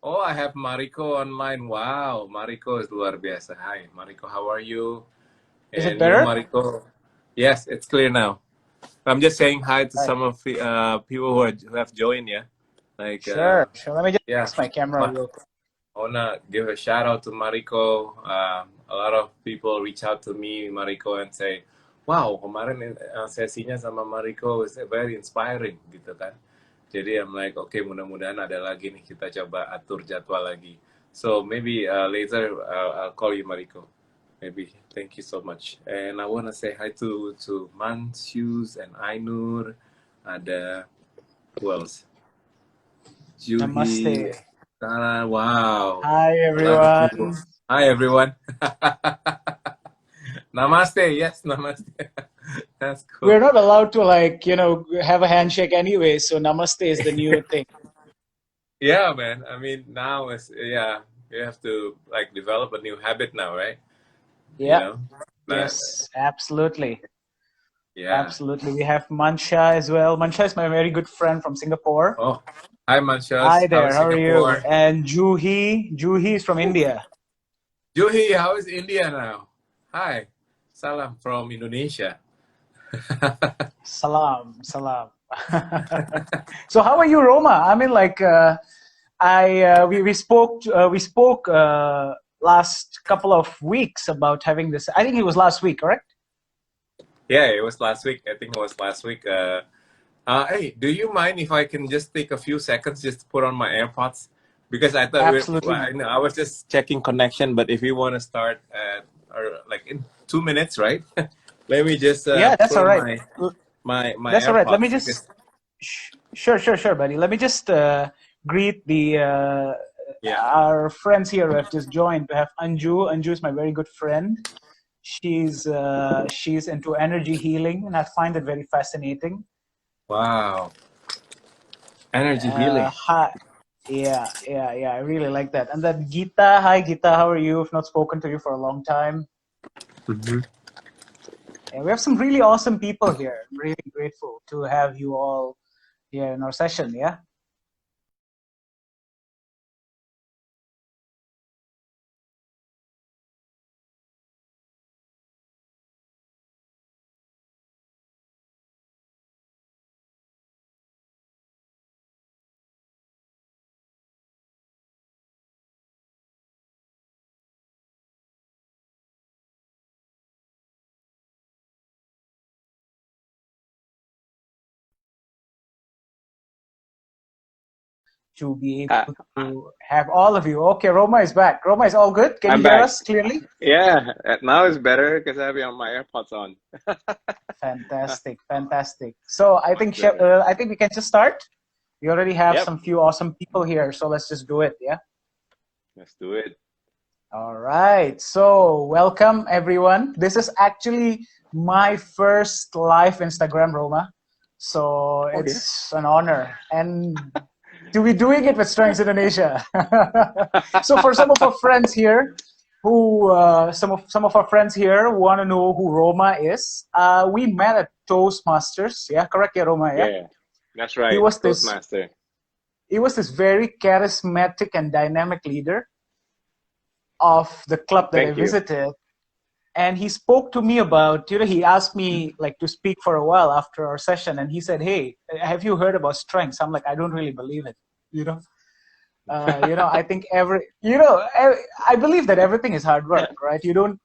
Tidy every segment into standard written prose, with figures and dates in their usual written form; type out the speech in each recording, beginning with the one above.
Oh, I have Mariko online. Wow, Mariko is luar biasa. Hi, Mariko, how are you? Is it And you, better? Mariko? Yes, it's clear now. I'm just saying hi to Right. some of the people who have joined, yeah. Like, Sure, sure. Let me just yeah. fix my camera Ma- real quick. I wanna give a shout out to Mariko. A lot of people reach out to me, Mariko, and say, "Wow, kemarin sesinya sama Mariko is very inspiring," gitu kan. Jadi I'm like, okay, mudah-mudahan ada lagi nih kita coba atur jadwal lagi. So maybe later I'll call you Mariko. Maybe. Thank you so much. And I wanna say hi to Mansius and Ainur. Ada who else? Namaste. Juhi, Tara. Wow, Hi, a lot of people. everyone. Hi everyone. Namaste. Yes, namaste. That's We're cool. not allowed to have a handshake anyway, so namaste is the new thing. Yeah, man. I mean, now is yeah, you have to like develop a new habit now, right? You Yeah. know, not Yes, absolutely. yeah. Absolutely. We have Mansha as well. Mansha is my very good friend from Singapore. Oh, hi, Manchas. Hi How there, is how are you? Singapore? And Juhi is from Oh, India. Juhi, how is India now? Hi, salam from Indonesia. Salam, salam. So how are you, Roma? I mean, we spoke last couple of weeks about having this. I think it was last week, correct? Yeah, it was last week. I think it was last week. Hey, do you mind if I can just take a few seconds just to put on my AirPods? Because I thought Absolutely, well, man. I know I was just checking connection, but if you want to start or like in 2 minutes, right? Let me just Yeah, that's put all on right. my That's all right. Let me AirPods just because sure, buddy. Let me just greet the yeah. our friends here who have just joined. We have Anju. Anju is my very good friend. She's into energy healing, and I find it very fascinating. Wow. Energy healing. Hi. Yeah. I really like that. And then Geeta. Hi, Geeta. How are you? I've not spoken to you for a long time. Mhm. And we have some really awesome people here. I'm really grateful to have you all here in our session. Yeah. To be Uh, able to have all of you. Okay, Roma is back. Roma is all good. Can you I'm hear back. us clearly? Yeah, now it's better because I have my AirPods on. Fantastic, fantastic. So I think Better. I think we can just start. We already have Yep, some few awesome people here, so let's just do it. Yeah. let's do it. All right. So welcome everyone. This is actually my first live Instagram, Roma. So Oh yeah. it's an honor and to be doing it with Strengths Indonesia. So for some of our friends here, who some of our friends here want to know who Roma is. We met at Toastmasters. Yeah, correct, yeah, Roma. Yeah, Yeah, that's he right. was this Toastmaster. he was this very charismatic and dynamic leader of the club that I Thank you. visited. And he spoke to me about, he asked me like to speak for a while after our session, and he said, "Hey, have you heard about strengths?" I'm like, "I don't really believe it." You know, I think I believe that everything is hard work, right? You don't,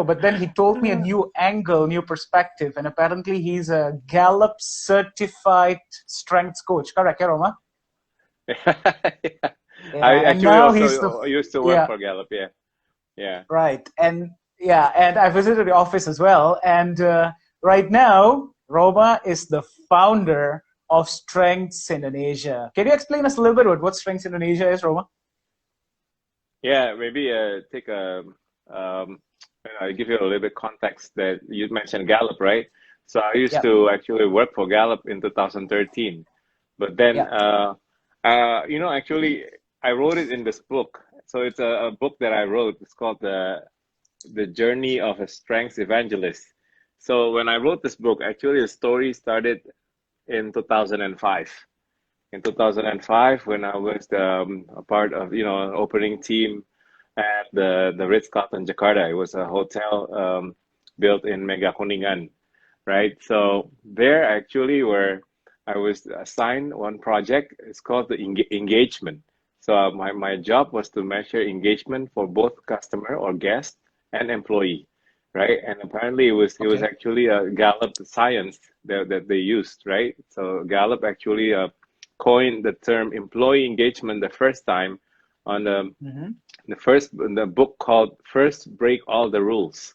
but then he told me a new angle, new perspective, and apparently he's a Gallup certified strengths coach. Correct, yeah, Roma? Yeah. Yeah, I and actually now he's the, also used to work yeah, for Gallup. Yeah, yeah. right. And yeah, and I visited the office as well. And right now, Roma is the founder of Strengths Indonesia. Can you explain us a little bit what Strengths Indonesia is, Roma? Yeah, maybe take um, give you a little bit context that you mentioned Gallup, right? So I used Yeah, to actually work for Gallup in 2013, but then yeah. actually I wrote it in this book. So it's a book that I wrote. It's called the Journey of a Strengths Evangelist. So when I wrote this book, actually the story started in 2005. in 2005 when I was a part of, opening team at the Ritz-Carlton Jakarta. It was a hotel built in Mega Kuningan, right? So there actually where I was assigned one project. It's called the engagement. So my job was to measure engagement for both customer or guest and employee, right? And apparently it was Okay. actually a Gallup science that they used, right? So Gallup actually coined the term employee engagement the first time on the book called First Break All the Rules,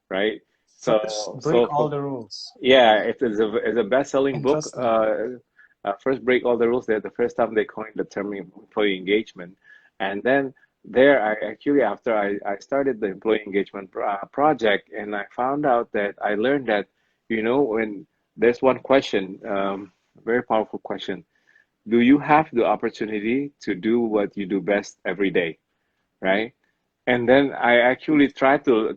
right? First, So break all for the rules. yeah, it's a best-selling book. Interesting. First Break All the Rules. They're the first time they coined the term employee engagement, and then there I actually after I started the employee engagement project, and I found out that I learned that when there's one question, very powerful question: do you have the opportunity to do what you do best every day, right? And then I actually try to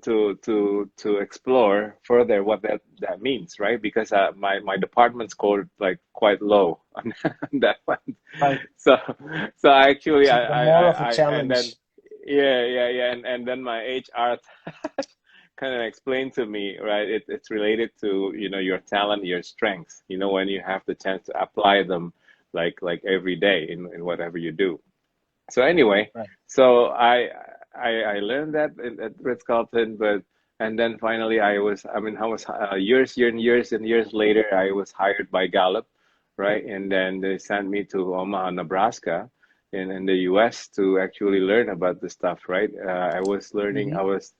explore further what that means, right? Because my department scored like quite low on that one. Right. So so I actually So more of a and then challenge. yeah, and then my HR kind of explained to me, right? It's related to your talent, your strengths. When you have the chance to apply them, like every day in whatever you do. So anyway, Right. so I learned that at Ritz-Carlton, but and then finally I was years and years later I was hired by Gallup, right? And then they sent me to Omaha, Nebraska, in the U.S. to actually learn about this stuff, right? I was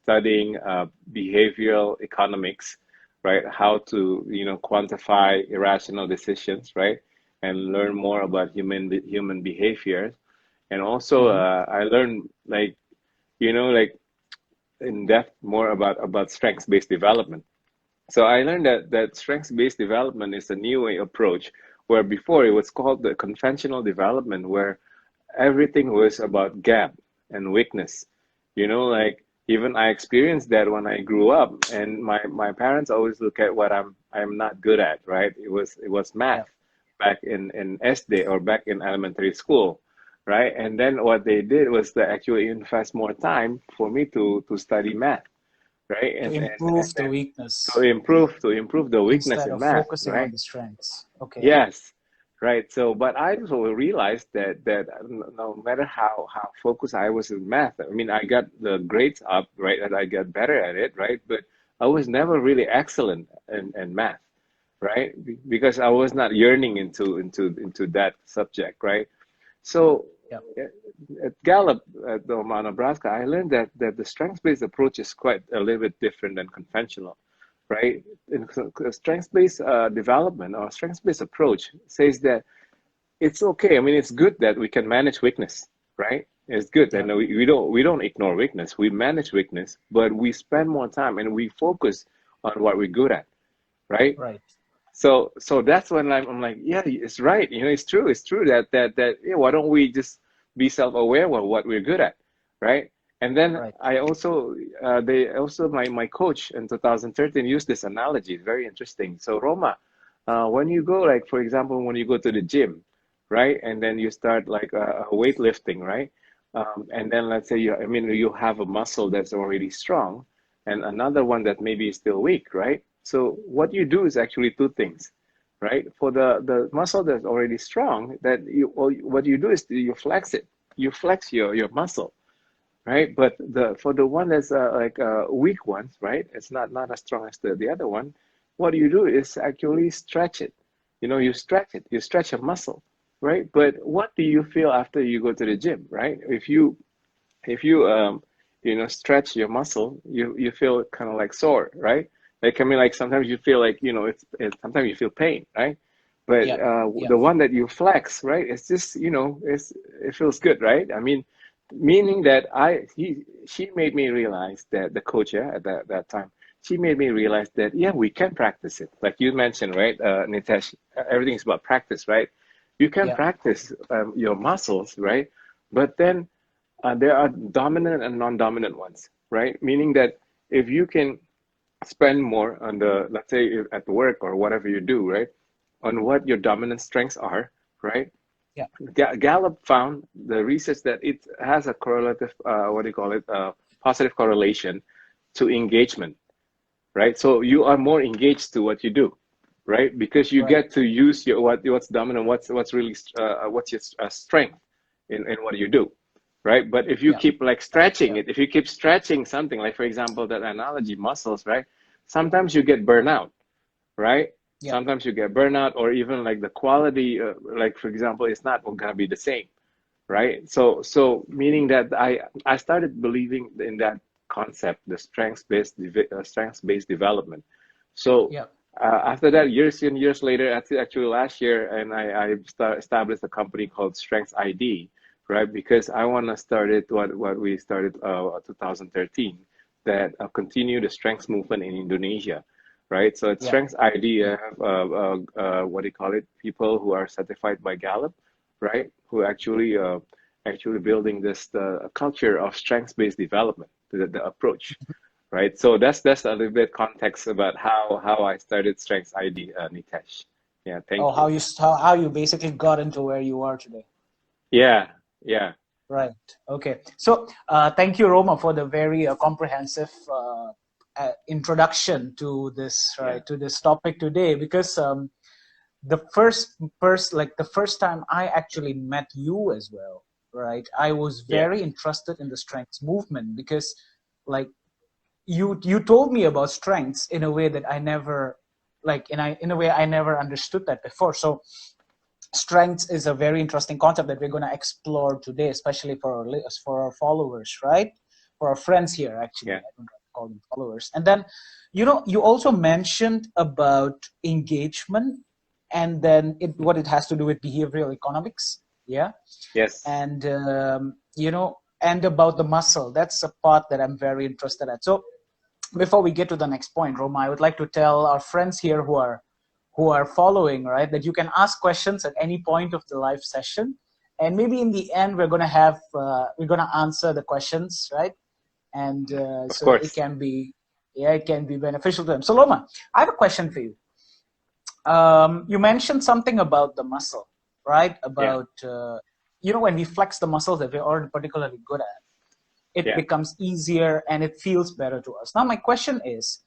studying behavioral economics, right? How to quantify irrational decisions, right? And learn more about human behavior, and also I learned like in depth more about strengths-based development. So I learned that strengths-based development is a new approach, where before it was called the conventional development, where everything was about gap and weakness. Like even I experienced that when I grew up, and my parents always look at what I'm not good at, right? It was Yeah. math back in SD or back in elementary school, right? And then what they did was to actually invest more time for me to study math, right? To And improve the then weakness to improve the weakness instead in of math, focusing on right? the strengths. Okay. Yes, right. So, but I also realized that no matter how focused I was in math, I mean, I got the grades up, right, and I got better at it, right? But I was never really excellent in math, right? Because I was not yearning into that subject, right? So Yeah. at Gallup, at the Omaha, Nebraska, I learned that the strengths-based approach is quite a little bit different than conventional, right? In strengths-based development or strengths-based approach says that it's okay. I mean, it's good that we can manage weakness, right? It's good, Yeah. and we don't ignore weakness. We manage weakness, but we spend more time and we focus on what we're good at, right? Right. So that's when I'm like, yeah, it's right. It's true that yeah, why don't we just be self-aware of what we're good at, right? And then Right. I also my coach in 2013 used this analogy. It's very interesting. So Roma, when you go, like for example, when you go to the gym, right, and then you start like weightlifting, right, and then let's say you have a muscle that's already strong, and another one that maybe is still weak, right? So what you do is actually two things, right? For the muscle that's already strong, what you do is you flex it. You flex your muscle, right? But for the one that's like weak ones, right? It's not as strong as the other one. What you do is actually stretch it. You stretch it. You stretch a muscle, right? But what do you feel after you go to the gym, right? If you stretch your muscle, you feel kind of like sore, right? Like I mean, like sometimes you feel like sometimes you feel pain, right? But Yeah. Yeah. the one that you flex, right? It's just it feels good, right? I mean, meaning that she made me realize that the coach, yeah, at that time, she made me realize that yeah, we can practice it, like you mentioned, right, Nitesh, everything's about practice, right? You can Yeah. practice your muscles, right? But then there are dominant and non-dominant ones, right? Meaning that if you can spend more on let's say at work or whatever you do, right, on what your dominant strengths are, right? Yeah. Gallup found the research that it has a correlative, what do you call it, positive correlation to engagement, right? So you are more engaged to what you do, right? Because you Right. get to use your what's dominant, what's really what's your strength in what you do, right? But if you Yeah. keep like stretching it, if you keep stretching something, like for example that analogy, muscles, right? Sometimes you get burnout, right? Yeah. Sometimes you get burnout, or even like the quality, like for example, it's not gonna be the same, right? So meaning that I started believing in that concept, the strengths-based development. So Yeah. after that, years and years later, actually last year, and I established a company called Strengths.id, right? Because I want to start it what we started 2013, that continue the strengths movement in Indonesia, right? So at Yeah. Strengths ID, I have what do you call it? People who are certified by Gallup, right? Who actually building this culture of strengths-based development, the approach, right? So that's a little bit context about how I started Strengths ID, Nitesh. Yeah, Oh, thank you. how you basically got into where you are today. Yeah, yeah, Right. Okay. So, thank you, Roma, for the very comprehensive introduction to this, yeah, right, to this topic today. Because the first time I actually met you as well, right, I was yeah. very interested in the strengths movement because, like, you told me about strengths in a way that I never, like, in a way I never understood that before. So strengths is a very interesting concept that we're going to explore today, especially for our followers, right? For our friends here, actually. Yeah. I don't call them followers. And then, you also mentioned about engagement, and then what it has to do with behavioral economics, yeah, Yes. and and about the muscle. That's a part that I'm very interested at. So before we get to the next point, Roma, I would like to tell our friends here who are following, right, that you can ask questions at any point of the live session, and maybe in the end we're gonna answer the questions, right, and Of so that it course. can be, yeah, it can be beneficial to them. So Roma, I have a question for you. You mentioned something about the muscle, right? Yeah. About when we flex the muscles that we're already particularly good at, it Yeah. becomes easier and it feels better to us. Now, my question is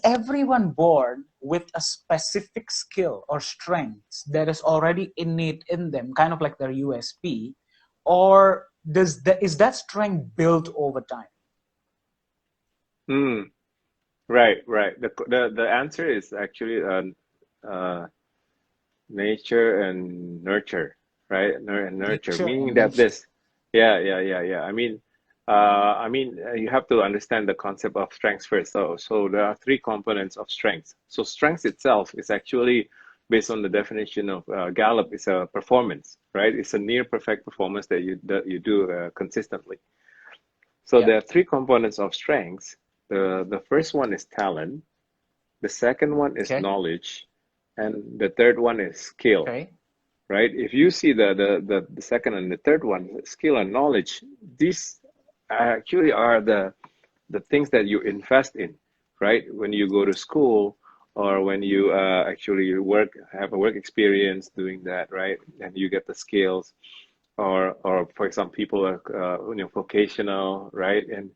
everyone born with a specific skill or strength that is already innate in them, kind of like their USP, or is that strength built over time? Mm, right, right. The answer is actually uh, nature and nurture, right? Nurture, Nature meaning and that nature. this, yeah, yeah, yeah, yeah. You have to understand the concept of strengths first. So there are three components of strengths. So strengths itself is actually based on the definition of Gallup, is a performance, right? It's a near perfect performance that you do consistently. So Yeah. there are three components of strengths. The first one is talent. The second one is Okay. knowledge, and the third one is skill, Okay. right? If you see the second and the third one, skill and knowledge, these actually are the things that you invest in, right? When you go to school or when you actually have a work experience doing that, right? And you get the skills, or for example, people are vocational, right? And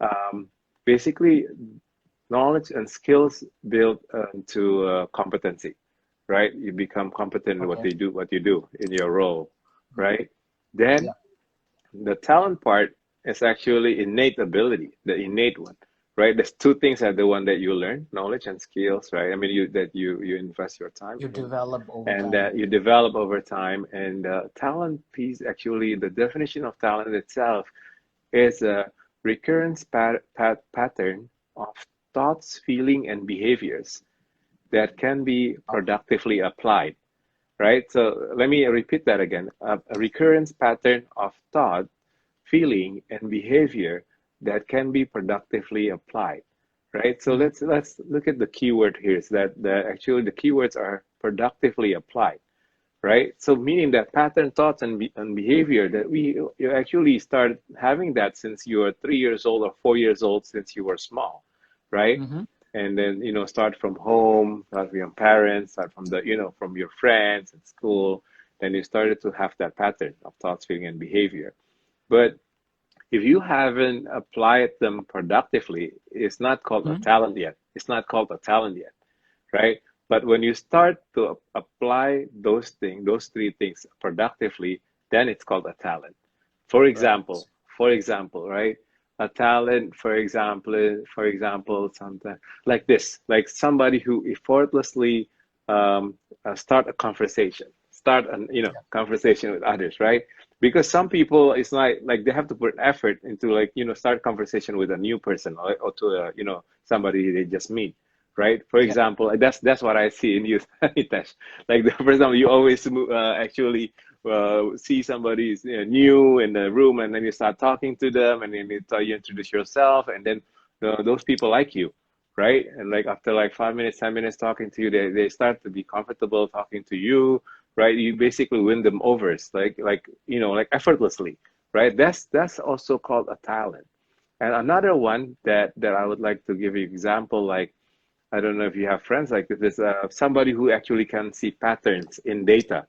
um, basically, knowledge and skills build to competency, right? You become competent in Okay. what you do in your role, right? Then Yeah. the talent part is actually innate ability, the innate one, right? There's two things that the one that you learn, knowledge and skills, right? I mean, you invest your time You in, develop over and time. that you develop over time. And talent piece, actually, the definition of talent itself is a recurrence pattern of thoughts, feeling, and behaviors that can be Oh, productively applied, right? So let me repeat that again. A recurrence pattern of thought, feeling, and behavior that can be productively applied, right? So mhm. let's look at the keyword here. Is that actually the keywords are productively applied, right? So meaning that pattern thoughts and behavior that you actually start having that since you were 3 years old or 4 years old, since you were small, right? Mhm. And then, you know, start from home, start from your parents, start from the, you know, from your friends at school. Then you started to have that pattern of thoughts, feeling, and behavior. But if you haven't applied them productively, it's not called a Hmm. talent yet. It's not called a talent yet, right? But when you start to apply those things, those three things productively, then it's called a talent. For Right. example, for example, right? A talent, for example, something like this, like somebody who effortlessly start a conversation, start an, you know, Yeah. conversation with others, right? Because some people, it's like they have to put effort into, like, you know, start conversation with a new person, or to a, you know, somebody they just meet, right? For Yeah. example, that's what I see in you, Nitesh. Like, for example, you always actually see somebody new in the room, and then you start talking to them, and then you introduce yourself, and then those people like you, right? And like after like 5 minutes, 10 minutes talking to you, they start to be comfortable talking to you, right? You basically win them over. It's like you know, like effortlessly, right? That's also called a talent. And another one that I would like to give you example, like, I don't know if you have friends like this, somebody who actually can see patterns in data,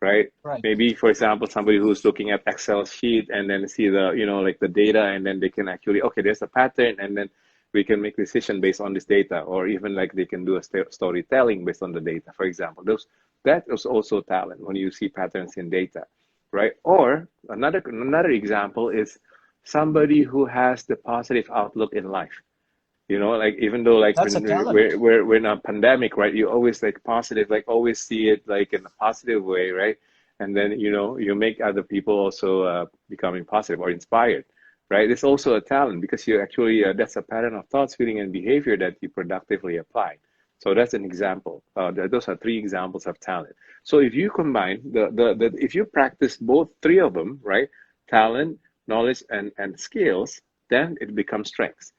right? Right. Maybe, for example, somebody who's looking at Excel sheet and then see the, you know, like the data, and then they can actually, okay, there's a pattern, and then we can make decision based on this data, or even like they can do a storytelling based on the data, for example. That is also talent when you see patterns in data, right? Or another example is somebody who has the positive outlook in life. You know, like, even though like That's a when talent. we're in a pandemic, right? You always like positive, like always see it like in a positive way, right? And then, you know, you make other people also becoming positive or inspired, right? It's also a talent, because you actually that's a pattern of thoughts, feeling, and behavior that you productively apply. So that's an example. Those are three examples of talent. So if you combine the if you practice both three of them, right? Talent, knowledge, and skills, then it becomes strengths.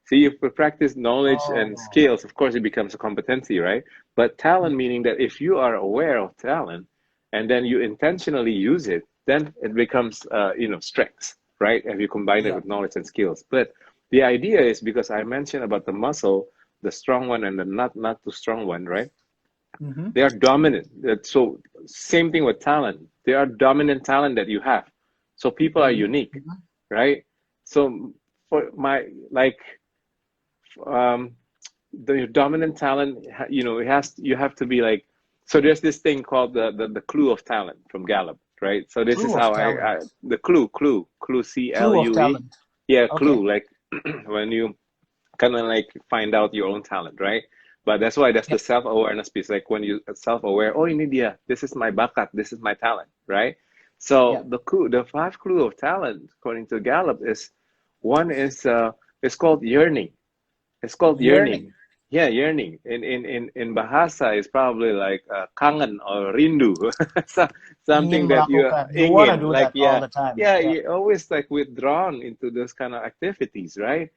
See, if we practice knowledge and Oh, skills, of course, it becomes a competency, right? But yeah. talent, meaning that if you are aware of talent and then you intentionally use it, then it becomes, you know, strengths, right? If you combine it Yeah. with knowledge and skills. But the idea is, because I mentioned about the muscle, the strong one and the not too strong one, right? Hmm. They are dominant. So same thing with talent. They are dominant talent that you have. So people are Hmm. unique, Hmm. right? So for my like um, the dominant talent, you know, it has, you have to be like, so there's this thing called the clue of talent from Gallup, right? So this is Clue of how talent. the clue, Clue of CLUE. talent. Yeah, Okay. clue, like when you kind of like find out your own talent, right? But that's why that's the Yep. self-awareness piece. Like when you self-aware, oh, in India, this is my bakat, this is my talent, right? So Yeah. the five clue of talent, according to Gallup, is one is it's called yearning. It's called Yearning. yearning. Yeah, yearning. In Bahasa, it's probably like kangen or rindu. So, Ingin something that you melakukan. You want to ingin, do like, that all yeah, the time. yeah, Yeah. you always like withdrawn into those kind of activities, right?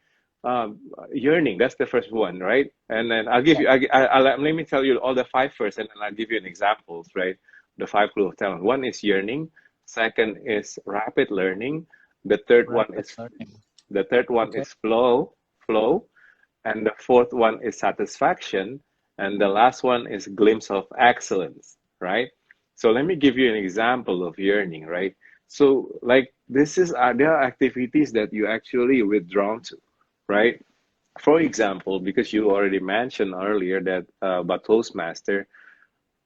Yearning, that's the first one, right? And then I'll give Yeah. you, let me tell you all the five first, and then I'll give you an examples, right? The five clue of talent. One is yearning. Second is rapid learning. The third one Rapid is learning. Okay. flow, and the fourth one is satisfaction, and the last one is glimpse of excellence, right? So let me give you an example of yearning, right? So like this is there are activities that you actually withdrawn to, right? For example, because you already mentioned earlier that about Toastmaster,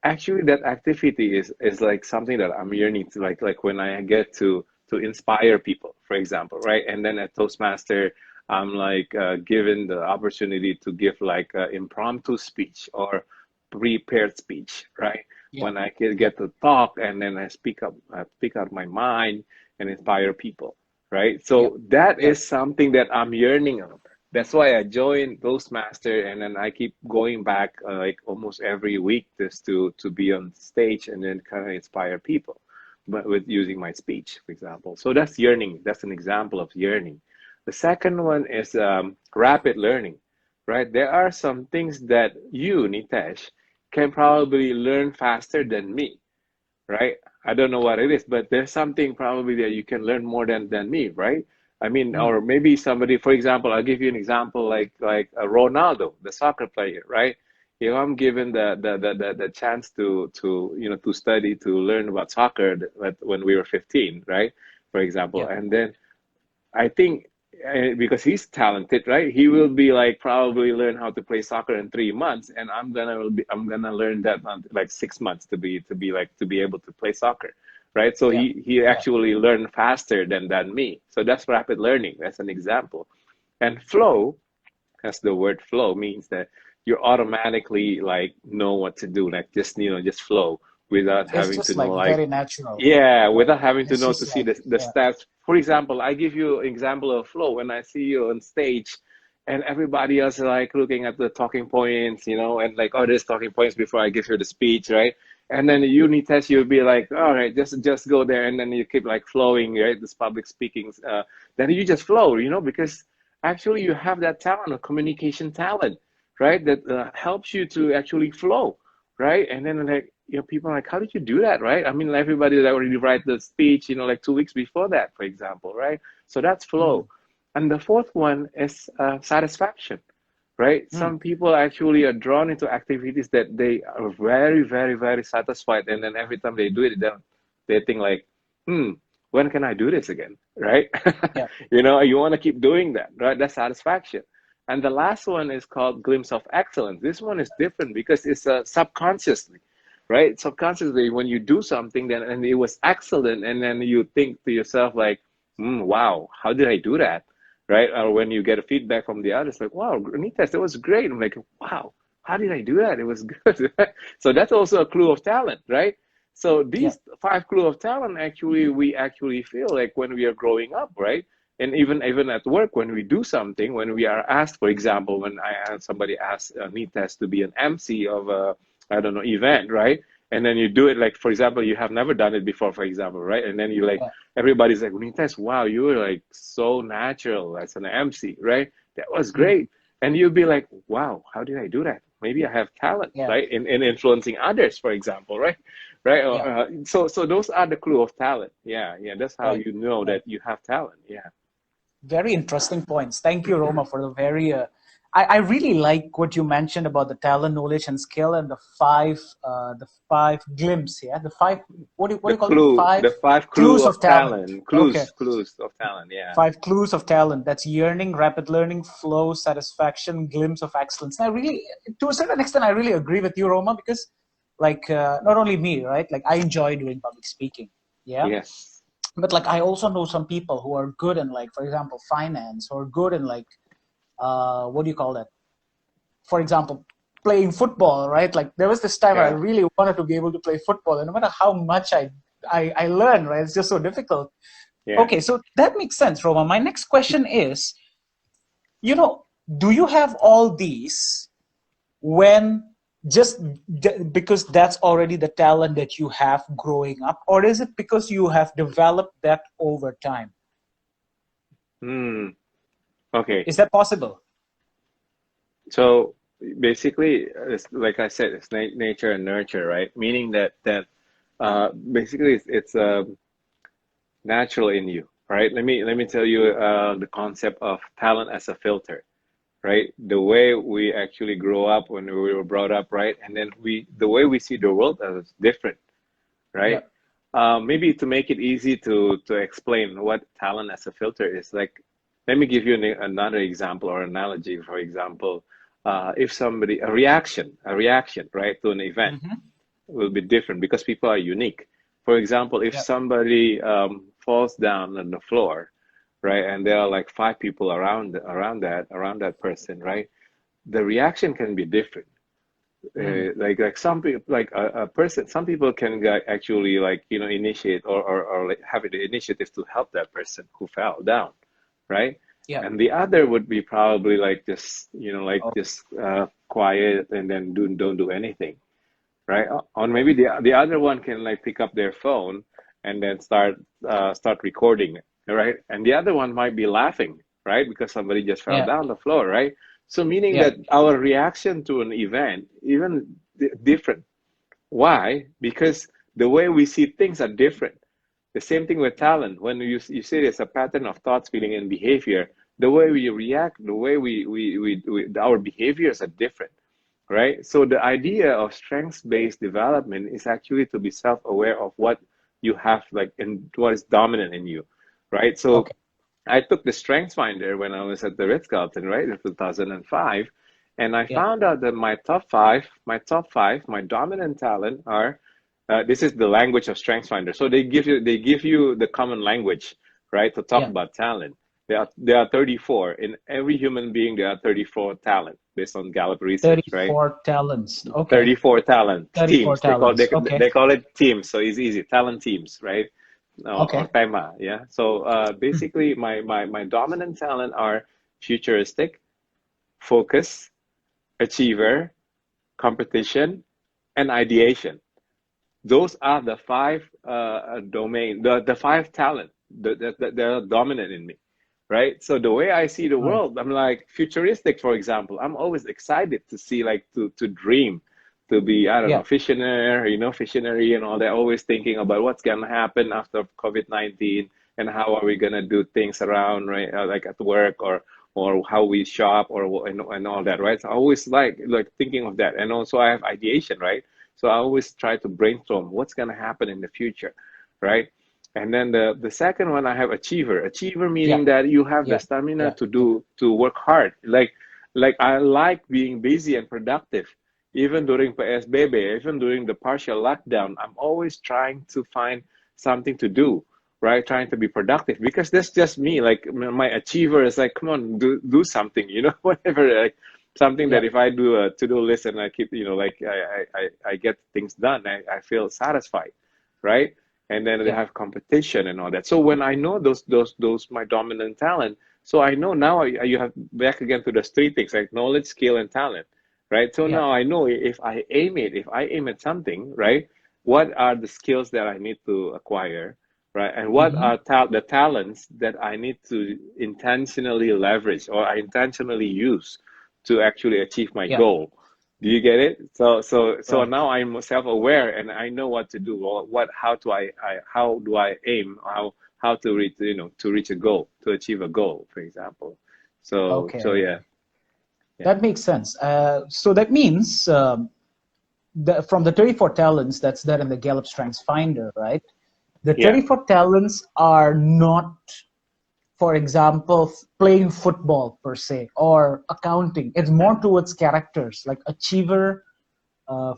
actually that activity is like something that I'm yearning to, like when I get to inspire people, for example, right? And then at Toastmaster, I'm like given the opportunity to give like an impromptu speech or prepared speech, right? Yeah. When I can Yeah. get to talk, and then I speak out my mind and inspire people, right? Yeah. So that Yeah. is something that I'm yearning of. That's why I joined Toastmaster, and then I keep going back like almost every week just to be on stage and then kind of inspire people, but with using my speech, for example. So that's yearning. That's an example of yearning. The second one is rapid learning, right? There are some things that you, Nitesh, can probably learn faster than me, right? I don't know what it is, but there's something probably that you can learn more than me, right? I mean, or maybe somebody, for example, I'll give you an example like Ronaldo, the soccer player, right? If I'm given the chance to study to learn about soccer when we were 15, right? For example, Yeah. and then I think because he's talented, right? He will be like probably learn how to play soccer in 3 months, and I'm gonna learn that in like 6 months to be able to play soccer, right? So Yeah. he Yeah. actually learned faster than me. So that's rapid learning. That's an example. And flow, as the word flow means that you automatically like know what to do, like just flow without It's having to just know like like very natural. yeah, Like without having to it's know to just see like the yeah. stats. For example, I give you an example of flow when I see you on stage and everybody else is like looking at the talking points, and like, oh, there's talking points before I give you the speech, right? And then you need test, you'll be like, all right, just go there, and then you keep like flowing, right? This public speaking, then you just flow, because actually you have that talent, a communication talent, right? That helps you to actually flow, right? And then like people are like, how did you do that, right? I mean, everybody that already write the speech, like 2 weeks before that, for example, right? So that's flow. And the fourth one is satisfaction, right? Mm. Some people actually are drawn into activities that they are very, very, very satisfied, and then every time they do it, then they think like, when can I do this again, right? Yeah. You want to keep doing that, right? That's satisfaction. And the last one is called glimpse of excellence. This one is different because it's subconsciously, right? Subconsciously, when you do something then and it was excellent, and then you think to yourself like, wow, how did I do that? Right? Or when you get a feedback from the others, like, wow, Nitesh, that was great. I'm like, wow, how did I do that? It was good. So that's also a clue of talent, right? So Yeah. these 5 clue of talent actually we actually feel like when we are growing up, right? And even at work when we do something, when we are asked, for example, when somebody asks Nitesh to be an MC of a I don't know event, right? And then you do it like, for example, you have never done it before, for example, right? And then you like Yeah. everybody's like, Nitesh, wow, you were like so natural as an MC, right? That was Mm. great. And you'll be like, wow, how did I do that? Maybe I have talent, Yeah. right? In influencing others, for example, right? Right. Yeah. So those are the clue of talent. Yeah, yeah. That's how Right. you know Right. that you have talent. Yeah. Very interesting points. Thank you, Roma, for the very. I really like what you mentioned about the talent, knowledge, and skill, and the five glimpse. Yeah, the five. What do you call it? Five The 5 clue clues of of talent. talent, Okay, clues of talent. Yeah. 5 clues of talent. That's yearning, rapid learning, flow, satisfaction, glimpse of excellence. And I really, to a certain extent, I really agree with you, Roma, because like not only me, right? Like I enjoy doing public speaking. Yeah, Yes. but like I also know some people who are good in, like, for example, finance, or good in, like, what do you call that, for example, playing football, right? Like there was this time I Yeah. really wanted to be able to play football, and no matter how much I learn, right, it's just so difficult. Yeah. Okay, so that makes sense, Roma. My next question is, you know do you have all these when just because that's already the talent that you have growing up, or is it because you have developed that over time? Hmm. Okay. Is that possible? So basically, it's, like I said, it's nature and nurture, right? Meaning basically it's natural in you, right? Let me tell you the concept of talent as a filter, right? The way we actually grow up when we were brought up, right? And then the way we see the world is different, Yeah. right? Maybe to make it easy to explain what talent as a filter is, like, let me give you another example or analogy. For example, if somebody a reaction, right, to an event Mm-hmm. will be different because people are unique. For example, if Yeah. somebody falls down on the floor, right, and there are like 5 people around that person, right, the reaction can be different. Mm. Like some people, like a person, some people can actually like initiate or like have the initiative to help that person who fell down, right? Yeah. And the other would be probably like just like Oh, just quiet and then don't do anything, right? Or maybe the other one can like pick up their phone and then start recording, right? And the other one might be laughing, right? Because somebody just fell yeah. down the floor, right? So meaning Yeah. that our reaction to an event even different. Why? Because the way we see things are different. The same thing with talent. When you say there's a pattern of thoughts, feeling, and behavior, the way we react, the way our behaviors are different, right? So the idea of strengths-based development is actually to be self-aware of what you have, like, and what is dominant in you, right? So Okay. I took the Strengthsfinder when I was at the Ritz-Carlton, right, in 2005, and I Yeah. found out that my dominant talent are, this is the language of Strengthsfinder. So they give you the common language, right, to talk Yeah. about talent. There are 34 in every human being. There are 34 talent based on Gallup research, right? 34 talents. Okay. 34 talent 34 teams. talents. Okay. They call it teams, so it's easy. Talent teams, right? Or Okay. tema, yeah. So basically, my dominant talent are futuristic, focus, achiever, competition, and ideation. Those are the five the five talent that are dominant in me, right? So the way I see the Right. world, I'm like futuristic, for example. I'm always excited to see, like, to dream, to be, I don't know, Yeah. visionary, visionary and all that. Always thinking about what's gonna happen after COVID-19 and how are we gonna do things around, right? Like at work, or how we shop, and all that, right? So I always like thinking of that, and also I have ideation, right? So I always try to brainstorm what's gonna happen in the future, right? And then the second one, I have achiever. Achiever Yeah. meaning that you have the Yeah. stamina Yeah. to work hard. Like I like being busy and productive. Even during PSBB, even during the partial lockdown, I'm always trying to find something to do, right? Trying to be productive, because that's just me. Like my achiever is like, come on, do something, whatever. Like something that Yeah. if I do a to-do list and I keep, like I get things done, I feel satisfied, right? And then they Yeah. have competition and all that. So when I know those my dominant talent, so I know now you have back again to those three things, like knowledge, skill, and talent, right? So Yeah. now I know if I aim at something, right, what are the skills that I need to acquire, right? And what Mm-hmm. are the talents that I need to intentionally leverage or I intentionally use to actually achieve my Yeah. goal. Do you get it? So Right. now I'm self-aware and I know what to do. Or how do I aim? How to reach to reach a goal, to achieve a goal, for example. So Okay. yeah, yeah, That makes sense. So that means from the 34 talents that's there in the Gallup Strengths Finder, right? The yeah. 34 talents are not, for example, playing football per se or accounting. It's more towards characters like achiever,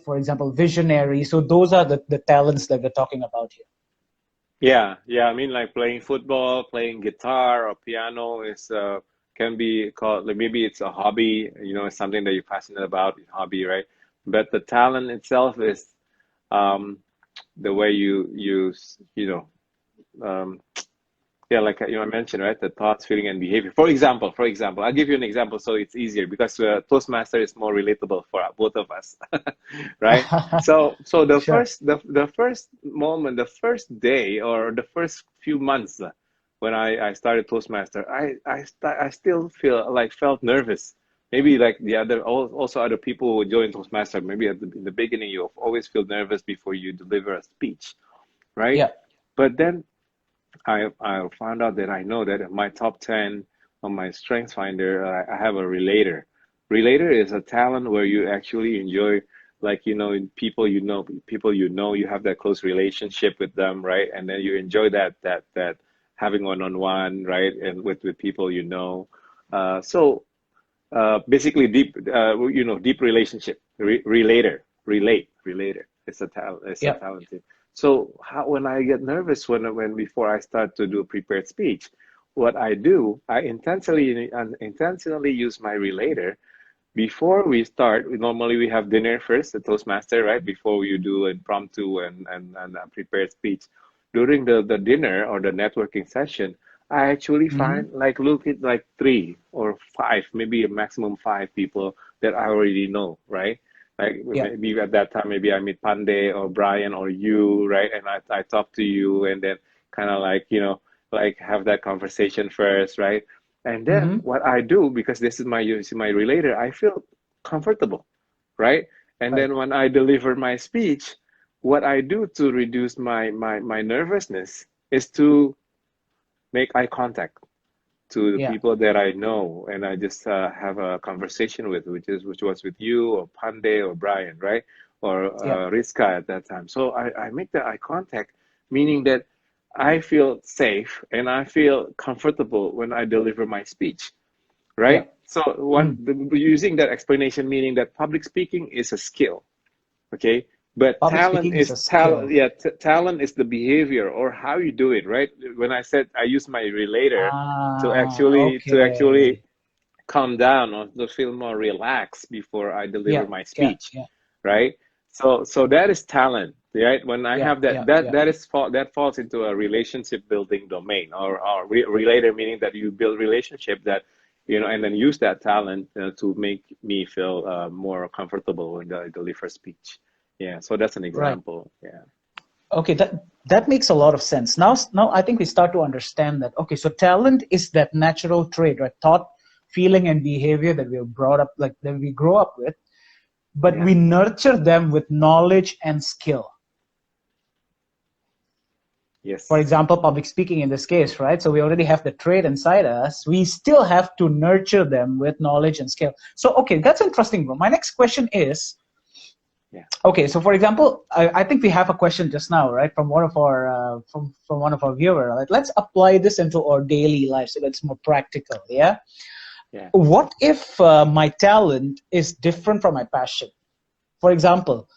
for example, visionary. So those are the talents that we're talking about here. Yeah. I mean, like playing football, playing guitar or piano is can be called, like, maybe it's a hobby. It's something that you're passionate about, hobby, right? But the talent itself is um, the way you use, um, yeah, like I mentioned, right? The thoughts, feeling, and behavior. For example, I'll give you an example so it's easier because Toastmaster is more relatable for both of us, right? So the Sure. first moment, the first day, or the first few months when I started Toastmaster, I still felt nervous. Maybe like also other people who join Toastmaster. Maybe in the beginning you always feel nervous before you deliver a speech, right? Yeah. But then I found out that I know that in my top 10 on my Strengths Finder, I have a relator. Relator is a talent where you actually enjoy, like, people you have that close relationship with them, right? And then you enjoy that having one-on-one, right? And with people basically deep relationship. Relator. It's a talent. It's a Yeah. talented. So when I get nervous, when before I start to do prepared speech, what I do, I intentionally use my relator before we start. Normally we have dinner first, the Toastmaster, right? Before you do impromptu and prepared speech. During the dinner or the networking session, I actually Mm-hmm. find, like, look at like three or five, maybe a maximum five people that I already know, right? Like Yeah. maybe at that time, maybe I meet Pandey or Brian or you, right? And I talk to you and then kind of like, like have that conversation first, right? And then Mm-hmm. what I do, because this is my relator, I feel comfortable, right? And Right. then when I deliver my speech, what I do to reduce my nervousness, is to make eye contact to the Yeah. people that I know, and I just have a conversation with, which was with you or Pandey or Brian, right? Or Yeah. Rizka at that time. So I make the eye contact, meaning that I feel safe and I feel comfortable when I deliver my speech, Yeah. right? So using that explanation, meaning that public speaking is a skill, okay? But Public talent speaking is is a talent. skill. Yeah, talent is the behavior or how you do it, right? When I said I use my relator to actually Okay. calm down or to feel more relaxed before I deliver Yeah. my Yeah. speech, Yeah. right? So that is talent, right? When I Yeah. have that Yeah. that Yeah. that is that falls into a relationship building domain, or relator, meaning that you build relationship that and then use that talent to make me feel more comfortable when I deliver speech. Yeah, so that's an Right. example. Yeah. Okay, that makes a lot of sense. Now I think we start to understand that. Okay, so talent is that natural trait, right? Thought, feeling, and behavior that we are brought up, like that we grow up with, but Yeah. we nurture them with knowledge and skill. For Yes. example, public speaking in this case, right? So we already have the trait inside us. We still have to nurture them with knowledge and skill. So, okay, that's interesting, bro. My next question is, Yeah. okay, so for example, I think we have a question just now, right, from one of our from one of our viewers. Right? Let's apply this into our daily life so that's more practical. Yeah. Yeah. What if my talent is different from my passion? For example,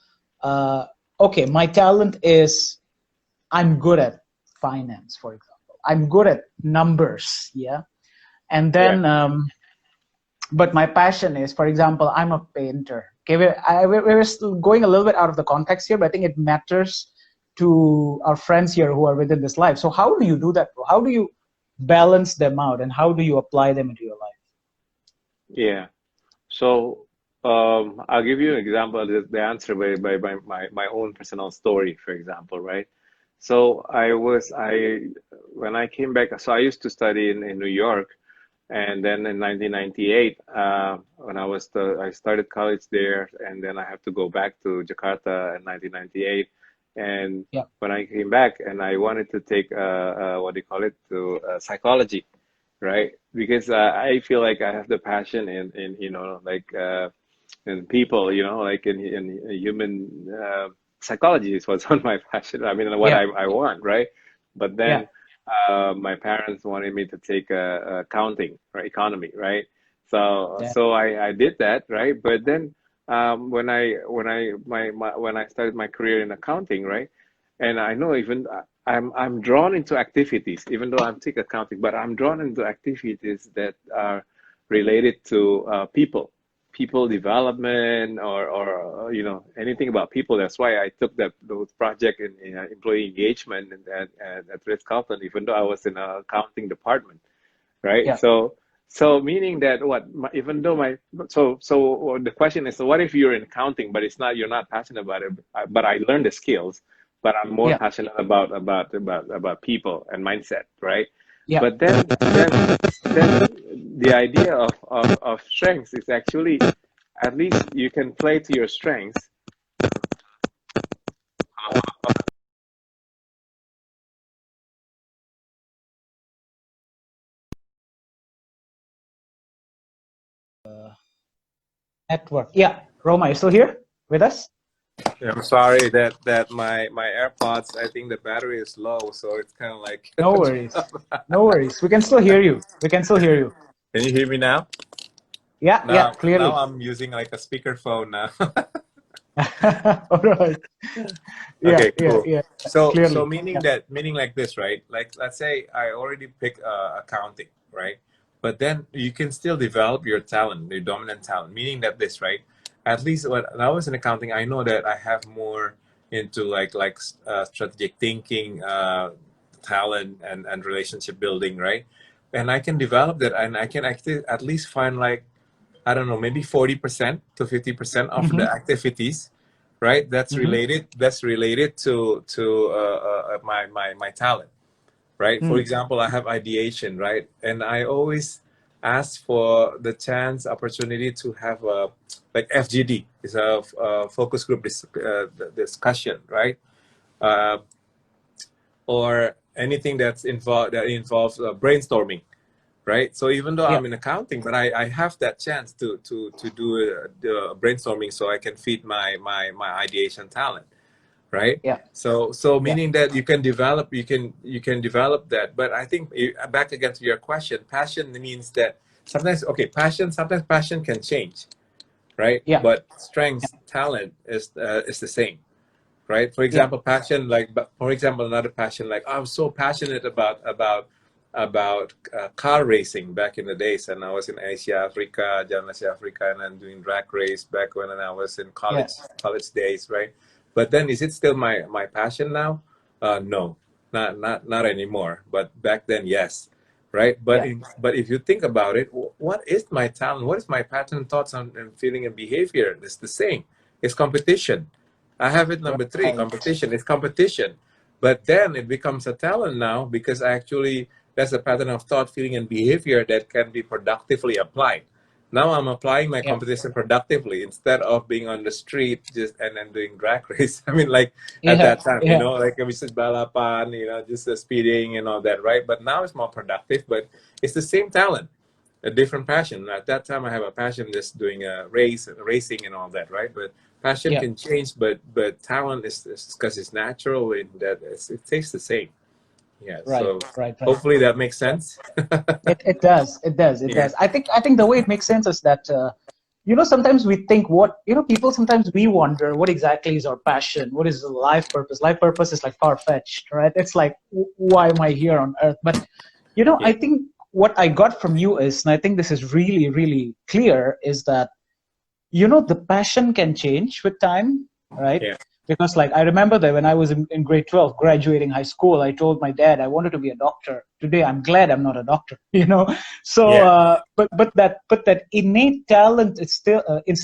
okay, my talent is I'm good at finance, for example. I'm good at numbers. Yeah. And Yeah. then but my passion is, for example, I'm a painter. Okay, we're still going a little bit out of the context here, but I think it matters to our friends here who are within this life. So how do you do that, bro? How do you balance them out, and how do you apply them into your life? Yeah. So I'll give you an example of the answer by my own personal story, for example, right? So when I came back, so I used to study in New York, and then in 1998, when I started college there, and then I have to go back to Jakarta in 1998. And Yeah. when I came back, and I wanted to take what do you call it, to psychology, right? Because I feel like I have the passion in like in people, like in human psychology is what's on my passion. I mean, what Yeah. I want, right? But Yeah. then my parents wanted me to take accounting or economy, right? So Yeah. so I did that, right? But then when I started my career in accounting, right? And I know even I'm drawn into activities, even though I'm take accounting, but I'm drawn into activities that are related to people development, or anything about people. That's why I took those project in employee engagement at Ritz-Carlton, even though I was in an accounting department, right? Yeah. So meaning that even though so the question is, so what if you're in accounting, but you're not passionate about it, but I learned the skills, but I'm more Yeah. passionate about people and mindset, right? Yeah. But then the idea of strengths is actually, at least you can play to your strengths. Network. Yeah. Roma, you still here with us? Yeah, I'm sorry that my AirPods, I think the battery is low, so it's kind of like. No worries. No worries. We can still hear you. We can still hear you. Can you hear me now? Yeah. Yeah. Now Clearly. I'm using like a speakerphone now. All right. Yeah. Okay, Yeah. cool. Yeah. So Clearly. meaning Yeah. like this, right? Like let's say I already picked accounting, right? But then you can still develop your talent, your dominant talent. Meaning that this, right? At least when I was in accounting, I know that I have more into strategic thinking, talent, and relationship building, right? And I can develop that, and I can actually at least find like, I don't know, maybe 40% to 50% of Mm-hmm. the activities, right? Mm-hmm. That's related to my talent, right? For Mm. example, I have ideation, right? And I always ask for the chance, opportunity to have a like FGD, is a focus group discussion, right? Uh, or anything that involves brainstorming, right? So even though Yeah. I'm in accounting, but I have that chance to do the brainstorming, so I can feed my ideation talent, right? Yeah. So Yeah. meaning that you can develop that. But I think back again to your question, passion means that sometimes passion can change, right? Yeah. But strength, talent is the same, right? For Yeah. example, passion, like, for example, another passion, like, I'm so passionate about car racing back in the days, and I was in Jalan Asia Africa, and I'm doing drag race back when I was in Yeah. college days, right? But then, is it still my passion now? No, not anymore. But back then, yes, right? Yeah. But if you think about it, what is my talent? What is my pattern, thoughts, and feeling and behavior? It's the same. It's competition. I have it number three, Right. competition. It's competition. But then it becomes a talent now, because actually that's a pattern of thought, feeling, and behavior that can be productively applied. Now I'm applying my Yeah. competition productively, instead of being on the street just and then doing drag race. I mean, like, at Yeah. that time, Yeah. like we said, balapan, just speeding and all that, right? But now it's more productive, but it's the same talent, a different passion. At that time, I have a passion just doing a racing and all that, right? But passion Yeah. can change, but talent is because it's natural in that it tastes the same. Yeah. Right. So Right. Right. hopefully that makes Right. sense. It does. It does. It Yeah. does. I think the way it makes sense is that sometimes we think people sometimes we wonder what exactly is our passion, what is the life purpose. Life purpose is like far-fetched, right? It's like, why am I here on earth? But Yeah. I think what I got from you is, and I think this is really, really clear, is that the passion can change with time, right? Yeah. Because like I remember that when I was in grade 12 graduating high school, I told my dad I wanted to be a doctor. Today I'm glad I'm not a doctor. So Yeah. but that innate talent is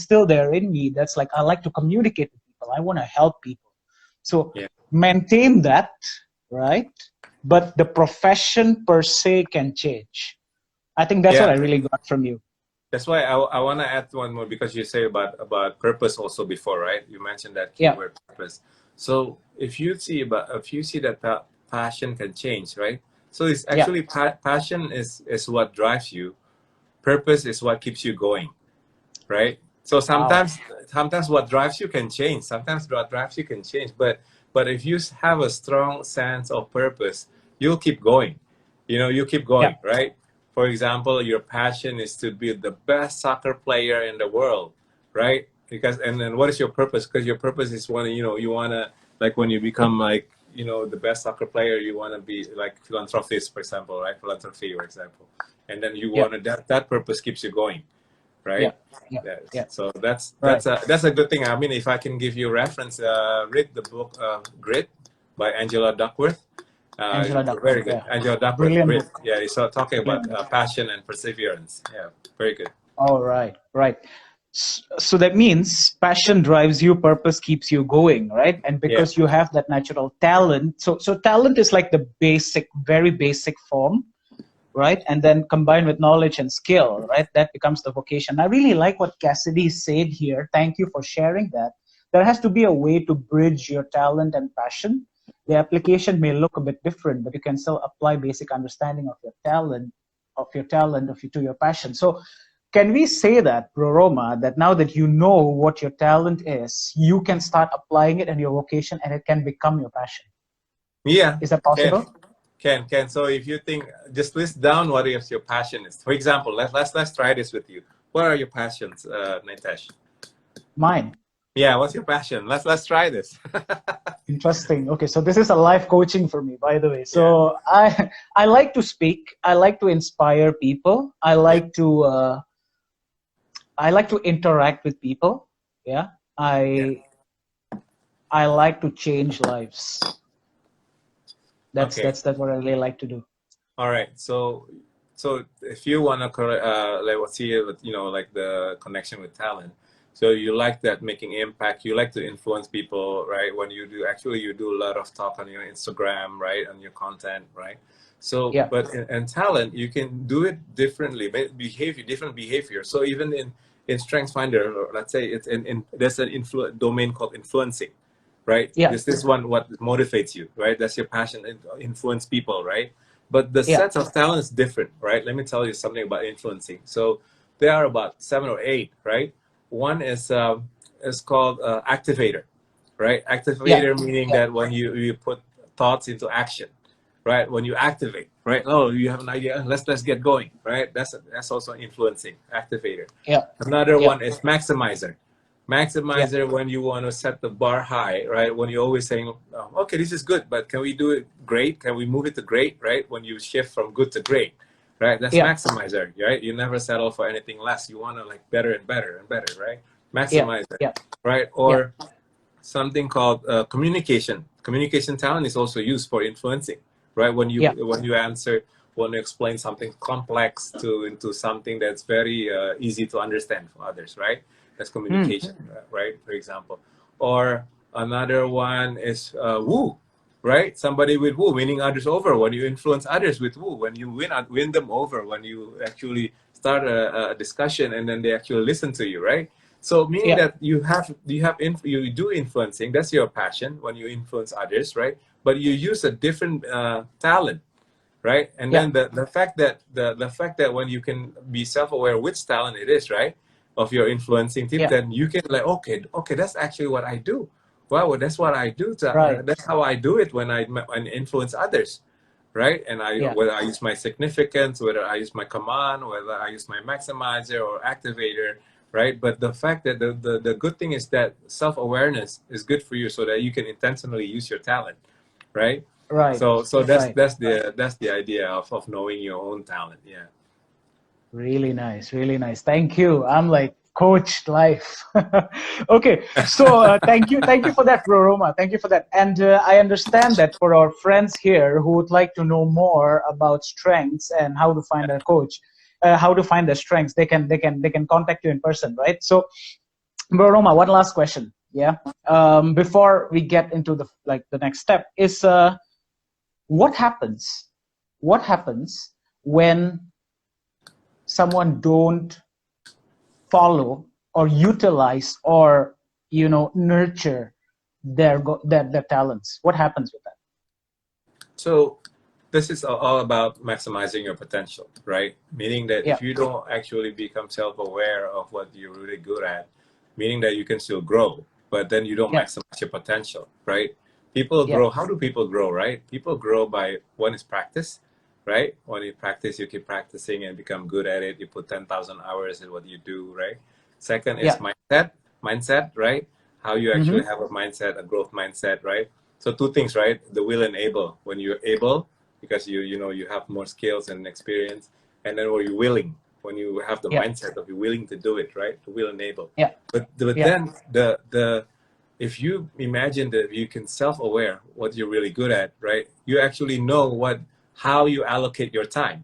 still there in me. That's like, I like to communicate with people, I want to help people. So Yeah. maintain that, right? But the profession per se can change. I think that's what Yeah. I really got from you. That's why I want to add one more, because you say about purpose also before, right? You mentioned that Yeah. keyword, purpose. So if you see that passion can change, right? So it's Yeah. actually passion is what drives you. Purpose is what keeps you going, right? So Wow. sometimes what drives you can change. Sometimes what drives you can change. But if you have a strong sense of purpose, you'll keep going. You keep Yeah. going, right? For example, your passion is to be the best soccer player in the world, right? And then what is your purpose? Because your purpose is you wanna, like, when you become, like, the best soccer player, you wanna be like philanthropist, for example, right? Philanthropy, for example. And then you Yeah. wanna that purpose keeps you going, Yeah. right? Yeah. Yes. Yeah. So that's Right. a good thing. I mean, if I can give you a reference, read the book Grit by Angela Duckworth. Angela Duckworth. Very good. Yeah. Angela Duckworth, Brilliant Grit. book. Yeah, he's talking about Brilliant book. passion and perseverance. Yeah, very good. All right. Right. So that means passion drives you, purpose keeps you going, right? And Yeah, because you have that natural talent, so talent is like the basic, very basic form, right? And then combined with knowledge and skill, right? That becomes the vocation. I really like what Cassidy said here. Thank you for sharing that. There has to be a way to bridge your talent and passion. The application may look a bit different, but you can still apply basic understanding of your talent, to your passion. So can we say that, Roma, that now that you know what your talent is, you can start applying it in your vocation and it can become your passion? yeah. Is that Can possible? can. So if you think, just list down what your passion is. For example, let's try this with you. What are your passions, Nitesh? Mine. Yeah, what's your passion? Let's try this. Interesting. Okay, so this is a life coaching for me, by the way. Yeah, So I like to speak. I like to inspire people. yeah, I like to interact with people. Yeah. yeah. I like to change lives. Okay. That's what I really like to do. All right. So if you want to correct, like, let's see, like the connection with talent. So you like that making impact. You like to influence people, right? When you do a lot of talk on your Instagram, right, on your content, right? So, Yeah. but in talent, you can do it differently, different behavior. So even in Strengthsfinder, let's say it's in there's an domain called influencing, right? Yeah. This is one what motivates you, right? That's your passion and influence people, right? But the Yeah. sets of talent is different, right? Let me tell you something about influencing. So there are about 7 or 8, right? One is called activator, right? Yeah. Activator meaning Yeah. that when you put thoughts into action, right? When you activate, right? Oh, you have an idea, let's get going, right? That's also influencing, activator. Yeah. Another Yeah. one is maximizer. Yeah. Maximizer when you want to set the bar high, right? When you're always saying, okay, this is good, but can we do it great? Can we move it to great, right? When you shift from good to great, right? That's Yeah. maximizer, right? You never settle for anything less. You want to like better and better and better, right? Yeah. Maximizer, Yeah. right? Yeah. Or something called communication. Communication talent is also used for influencing, right? When you Yeah. when you explain something complex into something that's very easy to understand for others, right? That's communication, right? For example, or another one is woo, right? Somebody with woo, winning others over. When you influence others with woo, when you win them over, when you actually start a discussion and then they actually listen to you, right? So meaning Yeah. that you do influencing. That's your passion when you influence others, right? But you use a different talent, right? And Yeah. then the fact that the fact that when you can be self-aware which talent it is, right, of your influencing tip, Yeah. then you can like okay, that's actually what I do. Wow, that's what I do. Right. That's how I do it when I influence others, right? And Yeah. whether I use my significance, whether I use my command, whether I use my maximizer or activator, right? But the fact that the good thing is that self-awareness is good for you so that you can intentionally use your talent, right? Right. So Right. that's the idea of knowing your own talent. Yeah. Really nice. Really nice. Thank you. I'm like coached life. Okay. So thank you for that, Roma. Thank you for that. And I understand that for our friends here who would like to know more about strengths and how to find a coach, how to find their strengths, they can contact you in person, right? So, Bro Roma, one last question. Yeah. Before we get into the next step is what happens? What happens when someone don't follow or utilize or nurture their talents? What happens with that? So this is all about maximizing your potential, right? Meaning that Yeah. if you don't actually become self-aware of what you're really good at, meaning that you can still grow, but then you don't Yeah. maximize your potential, right? People Yeah. grow. How do people grow, right? People grow by one is practice, right? When you practice, you keep practicing and become good at it. You put 10,000 hours in what you do, right? Second is Yeah. mindset, right? How you actually Mm-hmm. have a mindset, a growth mindset, right? So two things, right? The will and able. When you're able, because you have more skills and experience, and then when you're willing, when you have the Yeah. mindset of you're willing to do it, right? The will and able. Yeah. But Yeah. then the if you imagine that you can self-aware what you're really good at, right? You actually know how you allocate your time,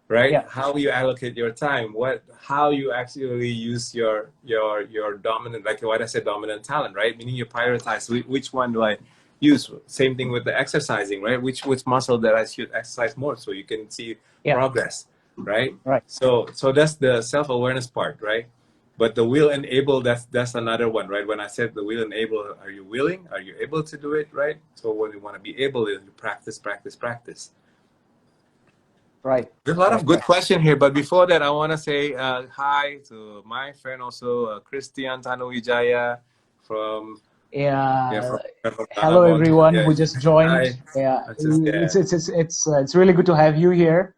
right? Yeah. How you allocate your time, how you actually use your dominant, like what I said, dominant talent, right? Meaning you prioritize which one do I use. Same thing with the exercising, right? Which muscle that I should exercise more so you can see Yeah. progress, right? Right. So that's the self-awareness part, right? But the will and able, that's another one, right? When I said the will and able, are you willing? Are you able to do it, right? So when you want to be able, you practice, practice, practice. Right. There's a lot of Right. good Right. questions here, but before that, I want to say hi to my friend also, Christian Tanuwijaya from Yeah. from Hello, Tanamon. everyone Yeah, who just joined. hi. Yeah. Yeah, It's really good to have you here.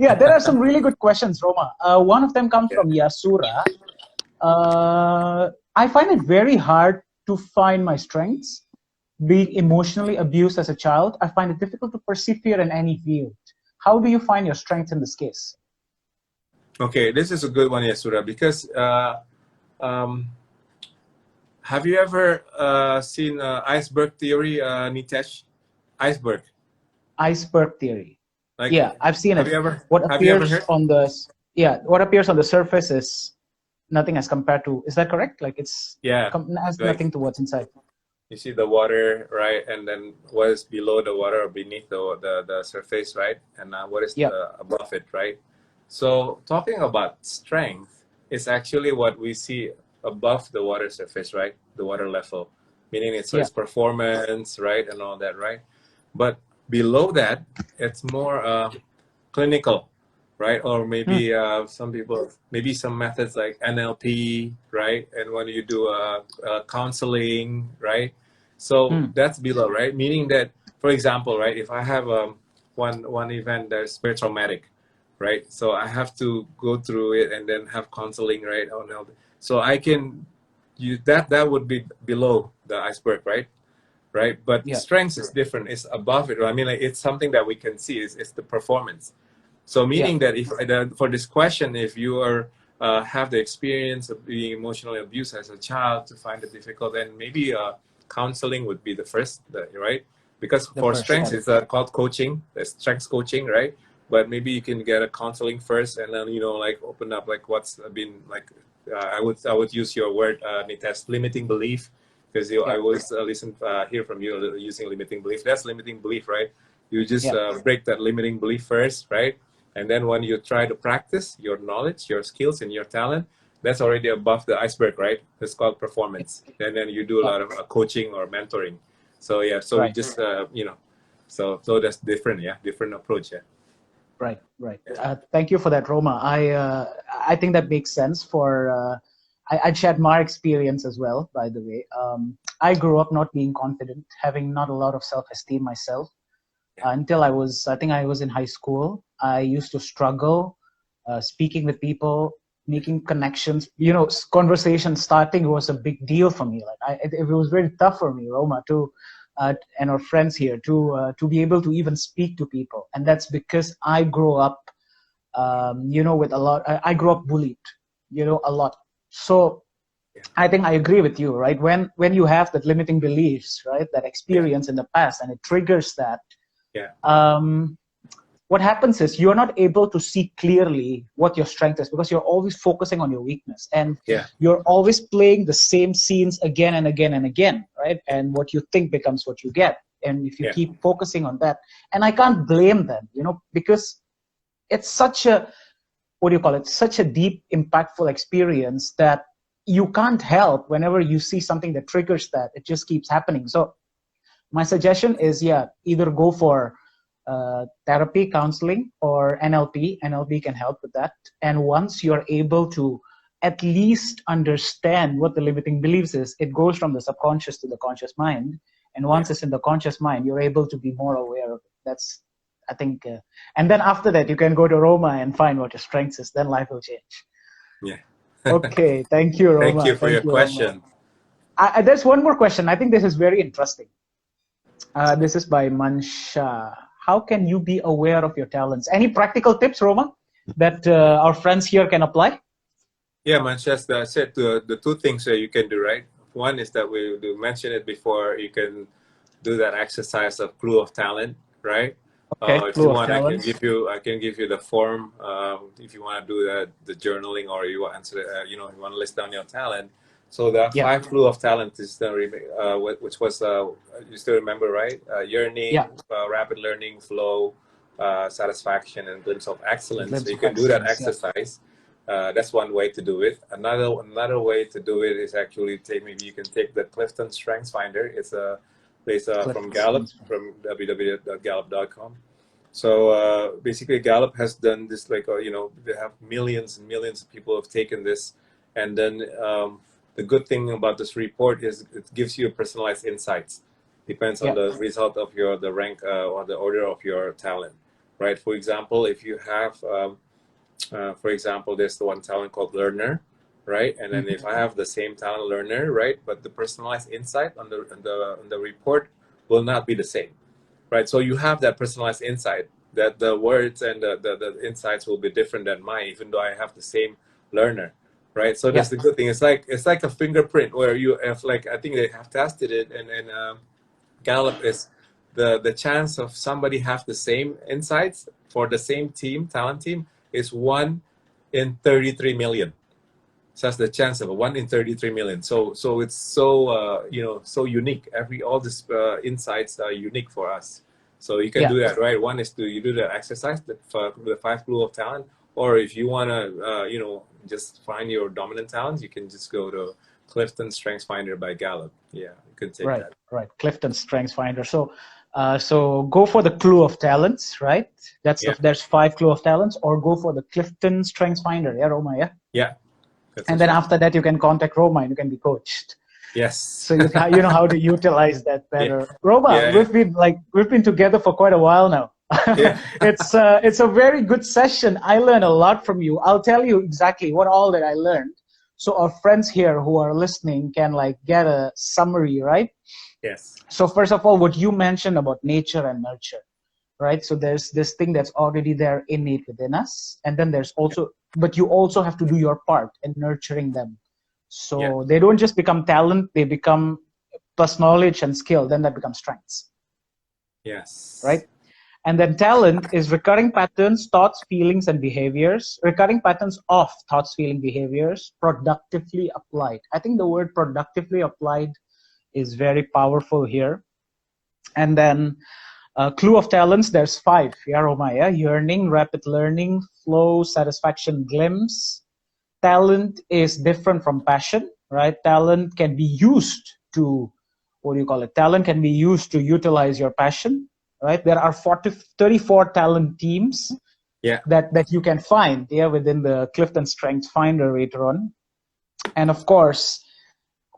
Yeah, there are some really good questions, Roma. One of them comes yeah. from Yasura. I find it very hard to find my strengths. Being emotionally abused as a child, I find it difficult to persevere in any field. How do you find your strengths in this case? Okay, this is a good one, Yasura, because um, have you ever seen iceberg theory, Nitesh? Iceberg. Iceberg theory. Like, Yeah, I've seen have it. you ever What have you ever appears heard? on the what appears on the surface is nothing as compared to. Is that correct? Like Yeah, has like nothing to what's inside. you see the water, right? And then what is below the water or beneath the surface, right? And what is Yeah. above it, right? So talking about strength is actually what we see above the water surface, right? The water level. meaning it's, so Yeah. it's performance, right, and all that, right? But below that, it's more clinical, right? Or maybe some people, maybe some methods like NLP, right? And when you do counseling, right? So that's below, right? Meaning that, for example, right, if I have one event that's very traumatic, right? So I have to go through it and then have counseling, right? Oh no, so I can use that would be below the iceberg, right? Right, but Yeah. strengths is different. It's above it. I mean, like, it's something that we can see. It's the performance. So meaning that if for this question, if you are have the experience of being emotionally abused as a child to find it difficult, then maybe counseling would be the first, right? Because The for first strengths, step. it's called coaching, strengths coaching, right? But maybe you can get a counseling first, and then like open up like what's been like. I would use your word, Nitesh, limiting belief, because I always hear from you using limiting belief. That's limiting belief, right? You just break that limiting belief first, right? And then when you try to practice your knowledge, your skills, and your talent, that's already above the iceberg, right? It's called performance. And then you do a lot of coaching or mentoring. So yeah, so you just so that's different, different approach, Right. Thank you for that, Roma. I think that makes sense. I'd shared my experience as well, by the way. I grew up not being confident, having not a lot of self-esteem myself. Until I think I was in high school. I used to struggle speaking with people, making connections. Conversation starting was a big deal for me. Like it was very tough for me, Roma, and our friends here to be able to even speak to people. And that's because I grew up, with a lot. I grew up bullied, a lot. So I think I agree with you, right? When you have that limiting beliefs, right, that experience in the past, and it triggers that. What happens is you're not able to see clearly what your strength is because you're always focusing on your weakness, and you're always playing the same scenes again and again and again, right? And what you think becomes what you get. And if you keep focusing on that, and I can't blame them, because it's such a, such a deep, impactful experience that you can't help whenever you see something that triggers that, it just keeps happening. So my suggestion is, either go for therapy, counseling, or NLP. NLP can help with that. And once you're able to at least understand what the limiting beliefs is, it goes from the subconscious to the conscious mind. And once it's in the conscious mind, you're able to be more aware of it. That's, I think, and then after that, you can go to Roma and find what your strengths is. Then life will change. Yeah. Okay. Thank you, Roma. Thank you for your question. There's one more question. I think this is very interesting. This is by Mansha. How can you be aware of your talents? Any practical tips, Roma, that our friends here can apply? Yeah, Manchester, I said the two things that you can do, right? One is that we mentioned it before. You can do that exercise of clue of talent, right? Okay, If you want, I talents. can give you the form if you want to do the journaling, or you want to you want to list down your talent. So the 5 clue of talent is which was you still remember, right? Yearning, rapid learning, flow, satisfaction, and glimpse of excellence. So you can do that exercise. That's one way to do it. Another way to do it is actually maybe you can take the Clifton Strengthsfinder. It's a from Gallup, from www.gallup.com. So basically, Gallup has done this, like they have millions and millions of people have taken this, and then the good thing about this report is it gives you personalized insights. Depends on the result of the rank or the order of your talent, right? For example, if you have for example, there's the one talent called learner, right? And then if I have the same talent learner, right, but the personalized insight on the report will not be the same, right? So you have that personalized insight that the words and the insights will be different than mine, even though I have the same learner, right? So that's the good thing. It's like a fingerprint where you have, like, I think they have tested it, and Gallup is the chance of somebody have the same insights for the same talent team is 1 in 33 million. So that's the chance of 1 in 33 million. So it's so so unique. All these insights are unique for us. So you can do that, right? One is you do the exercise, the 5 clue of talent, or if you want to just find your dominant talents, you can just go to Clifton Strengthsfinder by Gallup. Yeah, you could take Right, that. right. Clifton Strengthsfinder. So go for the clue of talents, right? Yeah, There's 5 clue of talents, or go for the Clifton Strengthsfinder. Yeah, Roma. Yeah. yeah, that's And it. then after that, you can contact Roma and you can be coached. Yes. So you know how to utilize that Yeah, better. Roma, yeah, we've been together for quite a while now. yeah. It's a very good session. I learned a lot from you. I'll tell you exactly what all that I learned, so our friends here who are listening can like get a summary, right? Yes. So first of all, what you mentioned about nature and nurture, right? So there's this thing that's already there innate within us, and then there's also, but you also have to do your part in nurturing them. Yeah. So they don't just become talent, they become plus knowledge and skill, then that becomes strengths, Yes. right? And then talent is recurring patterns, thoughts, feelings, and behaviors. Recurring patterns of thoughts, feeling, behaviors, productively applied. I think the word productively applied is very powerful here. And then clue of talents, there's 5. Yeah, Roma, yeah? Yearning, rapid learning, flow, satisfaction, glimpse. Talent is different from passion, right? Talent can be used to, what do you call it? Talent can be used to utilize your passion, right? There are 34 talent teams Yeah. that you can find, yeah, within the Clifton Strengths Finder later on. And of course,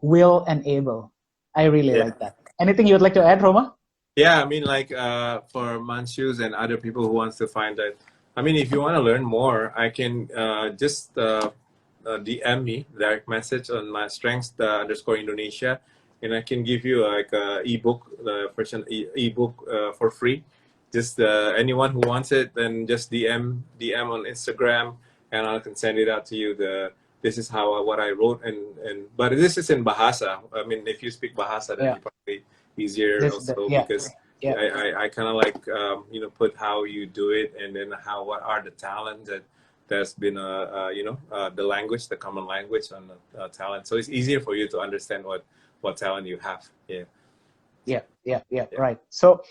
will and able. I really Yeah. like that. Anything you'd like to add, Roma? Yeah, I mean, like for Manshus and other people who wants to find that, I mean, if you want to learn more, I can just DM me, direct message on my strengths underscore Indonesia, and I can give you like a ebook version ebook for free. Just anyone who wants it, then just DM on Instagram, and I can send it out to you. This is how what I wrote, and but this is in Bahasa. I mean, if you speak Bahasa, then Yeah. you probably easier also Yeah. because Yeah. I kind of like you know, put how you do it, and then what are the talents that's been you know, the language, the common language on talent, so it's easier for you to understand what talent you have. Yeah, right. So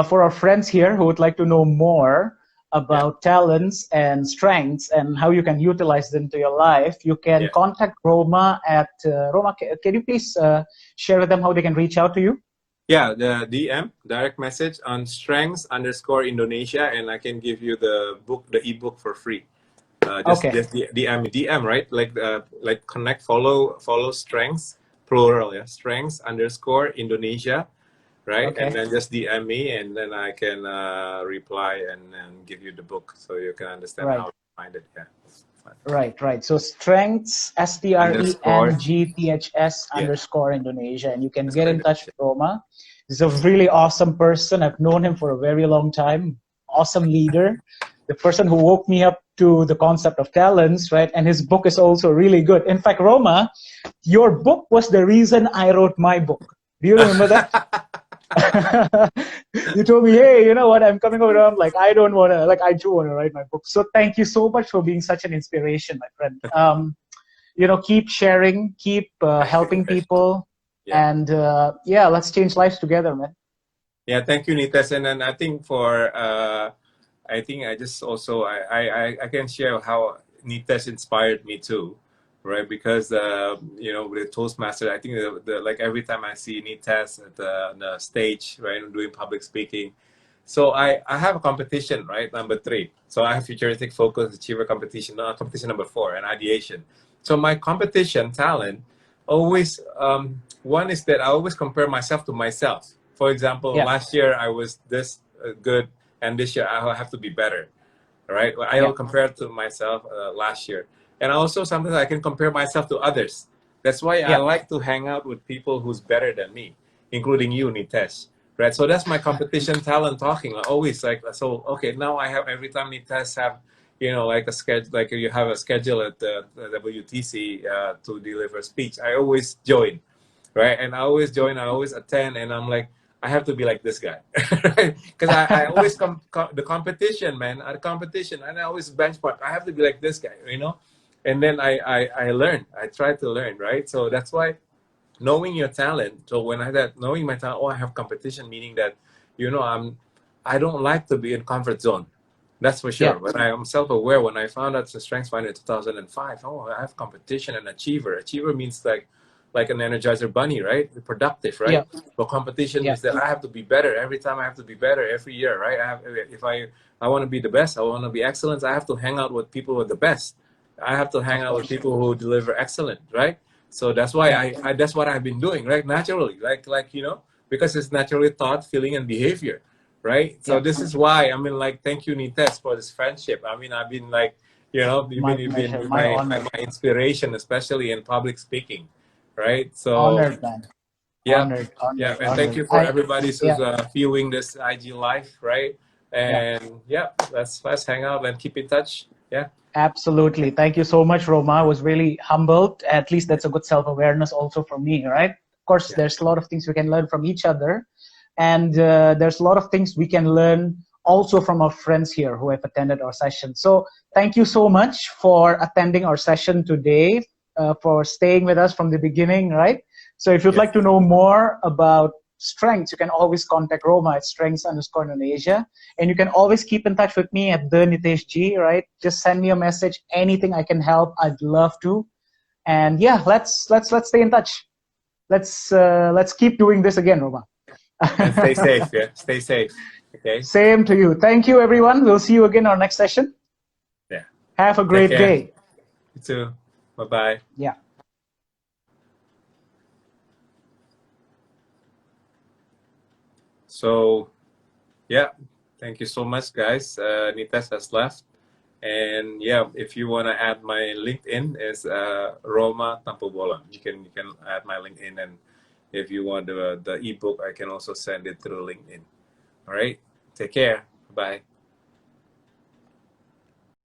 for our friends here who would like to know more about talents and strengths and how you can utilize them to your life, you can contact Roma at Roma. Can you please share with them how they can reach out to you? Yeah, the DM, direct message on strengths underscore Indonesia, and I can give you the book, the ebook for free. Just DM, right? Like connect, follow strengths, plural, yeah, strengths underscore Indonesia, right? Okay. And then just DM me, and then I can reply and give you the book so you can understand how to find it. Yeah. Right. So strengths, STRENGTHS underscore Indonesia, and you can get in touch with Roma. He's a really awesome person. I've known him for a very long time. Awesome leader. The person who woke me up to the concept of talents, right? And his book is also really good. In fact, Roma, your book was the reason I wrote my book. Do you remember that? You told me, hey, you know what, I'm coming over. I'm like, I do want to write my book. So thank you so much for being such an inspiration, my friend. You know, keep sharing, keep helping people, and let's change lives together, man. Yeah, thank you, Nitesh. And then I think I think I just also I can share how Nitesh inspired me too, right? Because you know, with Toastmaster, I think like every time I see Nitesh at the stage, right, doing public speaking, so I have a competition, right, number 3. So I have futuristic focus, achiever competition, competition number 4, and ideation. So my competition talent always one is that I always compare myself to myself. For example, last year I was this good, and this year I have to be better, right? I'll compare to myself last year, and also sometimes I can compare myself to others. That's why I like to hang out with people who's better than me, including you, Nitesh, right? So that's my competition talent talking. Always like, so okay, now I have, every time Nitesh have, you know, like a schedule, like you have a schedule at the WTC to deliver speech, I always join, right? And I always join, I always attend, and I'm like, I have to be like this guy, right? Because I always the competition, man, the competition, and I always benchmark. I have to be like this guy, you know. And then I learn. I try to learn, right? So that's why knowing your talent. So when I said knowing my talent, I have competition, meaning that, you know, I don't like to be in comfort zone. That's for Yeah. sure. But I am self-aware when I found out the Strengthsfinder in 2005. Oh, I have competition and achiever. Achiever means like an Energizer bunny, right? Productive, Yeah. right? But competition Yeah. means that I have to be better every time. I have to be better every year, right? If I want to be the best, I want to be excellent. I have to hang out with people with the best. I have to hang Of out with course. people who deliver excellent, right? So that's why Yeah. I that's what I've been doing, right? Naturally, like because it's naturally thought, feeling, and behavior, right? So Yeah. this is why, I mean, like, thank you, Nitesh, for this friendship. I mean, I've been like, My you've pleasure. been My my honor. inspiration, especially in public speaking, right? So Honored, man. yeah, yeah, Honored, and thank honored. you for everybody Yeah, who's viewing this IG live, right? yeah, And yeah, let's hang out and keep in touch. Yeah, absolutely. Thank you so much, Roma. I was really humbled. At least that's a good self-awareness also for me, right? Of course, yeah, there's a lot of things we can learn from each other. And there's a lot of things we can learn also from our friends here who have attended our session. So thank you so much for attending our session today, for staying with us from the beginning, right? So if you'd yes. like to know more about strengths, you can always contact Roma at Strengths_Indonesia. And you can always keep in touch with me at the Nitesh G, right? Just send me a message, anything I can help, I'd love to. And yeah, let's stay in touch. Let's keep doing this again, Roma. And stay safe. Yeah, stay safe. Okay. Same to you. Thank you, everyone. We'll see you again in our next session. Yeah. Have a Take great care. day. You too. Bye bye. Yeah. So yeah, thank you so much, guys. Nitesh has left. And yeah, if you want to add my LinkedIn, is Roma Tampubolon. You can add my LinkedIn, and if you want the ebook, I can also send it through LinkedIn. All right, take care. Bye.